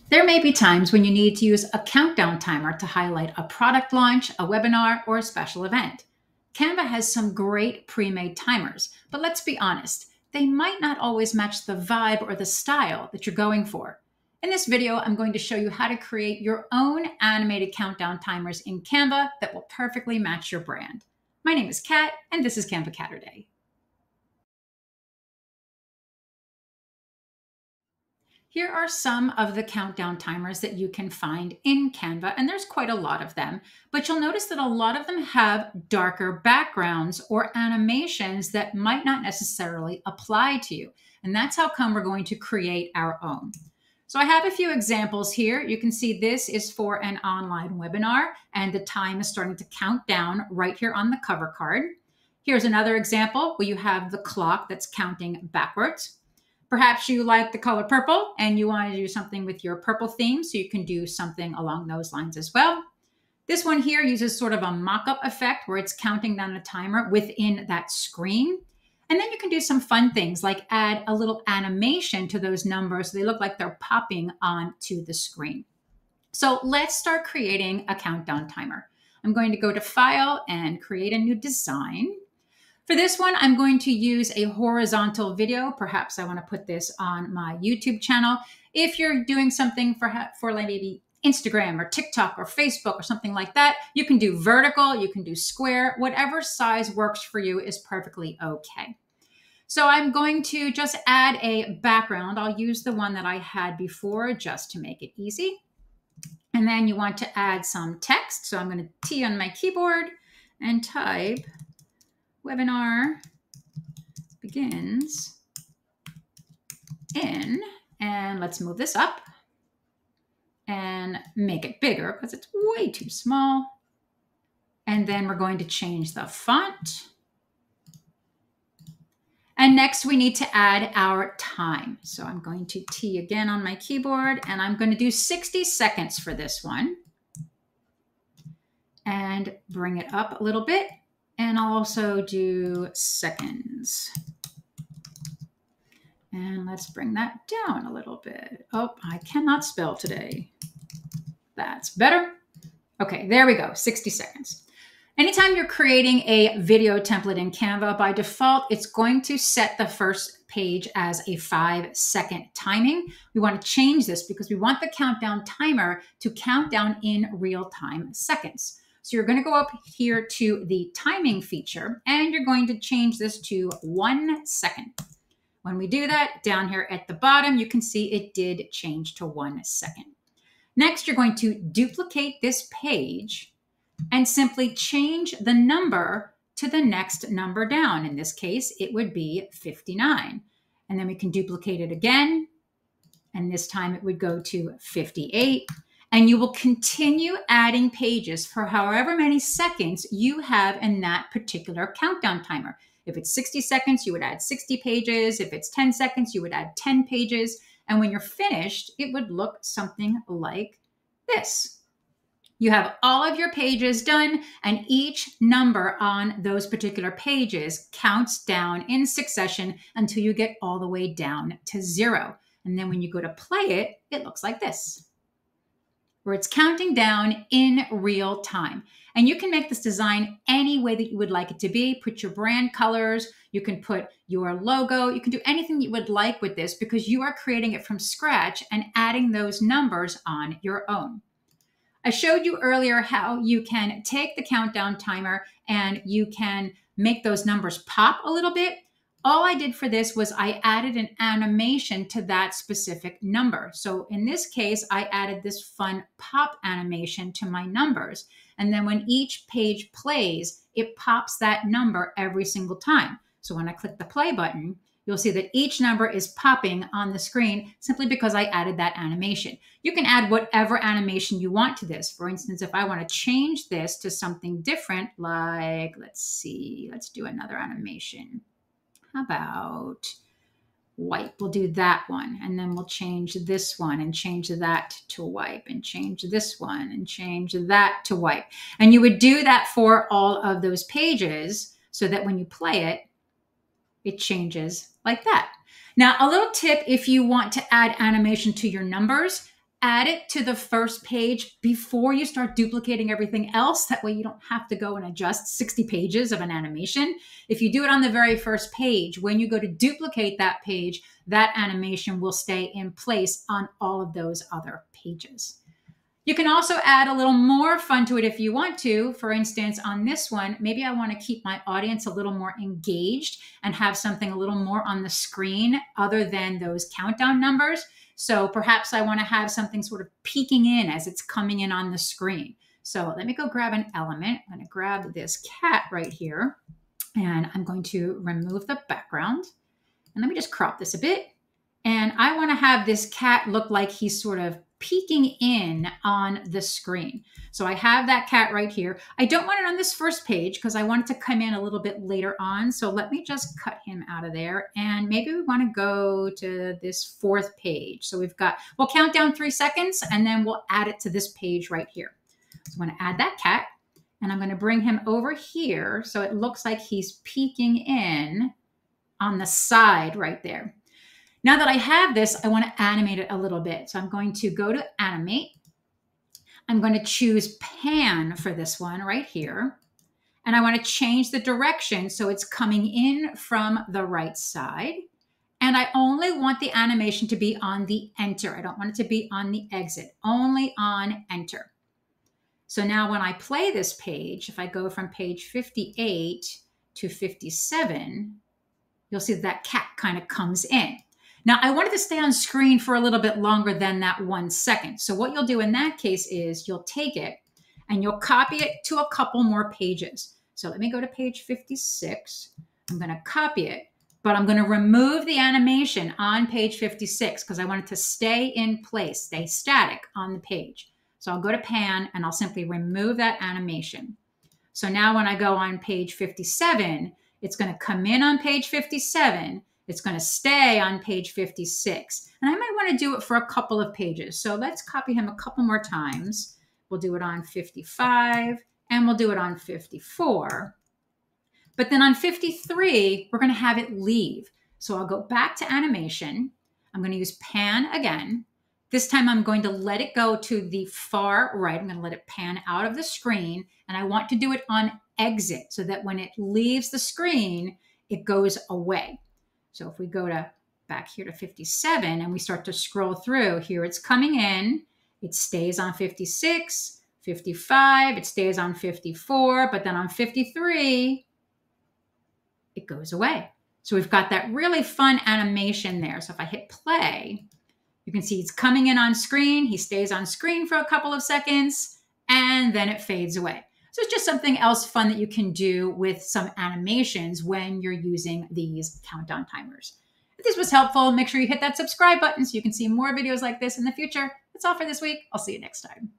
There may be times when you need to use a countdown timer to highlight a product launch, a webinar, or a special event. Canva has some great pre-made timers, but let's be honest, they might not always match the vibe or the style that you're going for. In this video, I'm going to show you how to create your own animated countdown timers in Canva that will perfectly match your brand. My name is Kat, and this is Canva Catterday. Here are some of the countdown timers that you can find in Canva, and there's quite a lot of them, but you'll notice that a lot of them have darker backgrounds or animations that might not necessarily apply to you. And that's how come we're going to create our own. So I have a few examples here. You can see this is for an online webinar, and the time is starting to count down right here on the cover card. Here's another example where you have the clock that's counting backwards. Perhaps you like the color purple and you want to do something with your purple theme, so you can do something along those lines as well. This one here uses sort of a mock-up effect where it's counting down a timer within that screen. And then you can do some fun things like add a little animation to those numbers so they look like they're popping onto the screen. So let's start creating a countdown timer. I'm going to go to File and create a new design. For this one, I'm going to use a horizontal video. Perhaps I want to put this on my YouTube channel. If you're doing something for like maybe Instagram or TikTok or Facebook or something like that, you can do vertical, you can do square, whatever size works for you is perfectly okay. So I'm going to just add a background. I'll use the one that I had before just to make it easy. And then you want to add some text. So I'm going to T on my keyboard and type webinar begins in, and let's move this up and make it bigger because it's way too small. And then we're going to change the font. And next we need to add our time. So I'm going to T again on my keyboard, and I'm going to do 60 seconds for this one and bring it up a little bit. And I'll also do seconds. And let's bring that down a little bit. Oh, I cannot spell today. That's better. Okay, there we go, 60 seconds. Anytime you're creating a video template in Canva, by default, it's going to set the first page as a 5-second timing. We want to change this because we want the countdown timer to count down in real-time seconds. So you're going to go up here to the timing feature, and you're going to change this to 1 second. When we do that, down here at the bottom, you can see it did change to 1 second. Next, you're going to duplicate this page and simply change the number to the next number down. In this case, it would be 59. And then we can duplicate it again, and this time it would go to 58. And you will continue adding pages for however many seconds you have in that particular countdown timer. If it's 60 seconds, you would add 60 pages. If it's 10 seconds, you would add 10 pages. And when you're finished, it would look something like this. You have all of your pages done, and each number on those particular pages counts down in succession until you get all the way down to 0. And then when you go to play it, it looks like this, where it's counting down in real time. And you can make this design any way that you would like it to be. Put your brand colors, you can put your logo, you can do anything you would like with this because you are creating it from scratch and adding those numbers on your own. I showed you earlier how you can take the countdown timer and you can make those numbers pop a little bit. All I did for this was I added an animation to that specific number. So in this case, I added this fun pop animation to my numbers. And then when each page plays, it pops that number every single time. So when I click the play button, you'll see that each number is popping on the screen simply because I added that animation. You can add whatever animation you want to this. For instance, if I want to change this to something different, like, let's see, let's do another animation. How about wipe? We'll do that one. And then we'll change this one and change that to wipe and change this one and change that to wipe. And you would do that for all of those pages so that when you play it, it changes like that. Now, a little tip if you want to add animation to your numbers, add it to the first page before you start duplicating everything else. That way you don't have to go and adjust 60 pages of an animation. If you do it on the very first page, when you go to duplicate that page, that animation will stay in place on all of those other pages. You can also add a little more fun to it if you want to. For instance, on this one, maybe I want to keep my audience a little more engaged and have something a little more on the screen other than those countdown numbers. So perhaps I want to have something sort of peeking in as it's coming in on the screen. So let me go grab an element. I'm going to grab this cat right here, and I'm going to remove the background. And let me just crop this a bit. And I want to have this cat look like he's sort of peeking in on the screen. So I have that cat right here. I don't want it on this first page because I want it to come in a little bit later on. So let me just cut him out of there. And maybe we want to go to this fourth page. So we'll count down 3 seconds and then we'll add it to this page right here. So I'm going to add that cat and I'm going to bring him over here. So it looks like he's peeking in on the side right there. Now that I have this, I want to animate it a little bit. So I'm going to go to animate. I'm going to choose pan for this one right here. And I want to change the direction so it's coming in from the right side. And I only want the animation to be on the enter. I don't want it to be on the exit, only on enter. So now when I play this page, if I go from page 58 to 57, you'll see that cat kind of comes in. Now, I wanted to stay on screen for a little bit longer than that 1 second. So what you'll do in that case is you'll take it and you'll copy it to a couple more pages. So let me go to page 56. I'm going to copy it, but I'm going to remove the animation on page 56 because I want it to stay in place, stay static on the page. So I'll go to pan and I'll simply remove that animation. So now when I go on page 57, it's going to come in on page 57. It's going to stay on page 56. And I might want to do it for a couple of pages. So let's copy him a couple more times. We'll do it on 55 and we'll do it on 54. But then on 53, we're going to have it leave. So I'll go back to animation. I'm going to use pan again. This time I'm going to let it go to the far right. I'm going to let it pan out of the screen. And I want to do it on exit so that when it leaves the screen, it goes away. So if we go back here to 57 and we start to scroll through, here it's coming in, it stays on 56, 55, it stays on 54, but then on 53, it goes away. So we've got that really fun animation there. So if I hit play, you can see it's coming in on screen, he stays on screen for a couple of seconds, and then it fades away. So it's just something else fun that you can do with some animations when you're using these countdown timers. If this was helpful, make sure you hit that subscribe button so you can see more videos like this in the future. That's all for this week. I'll see you next time.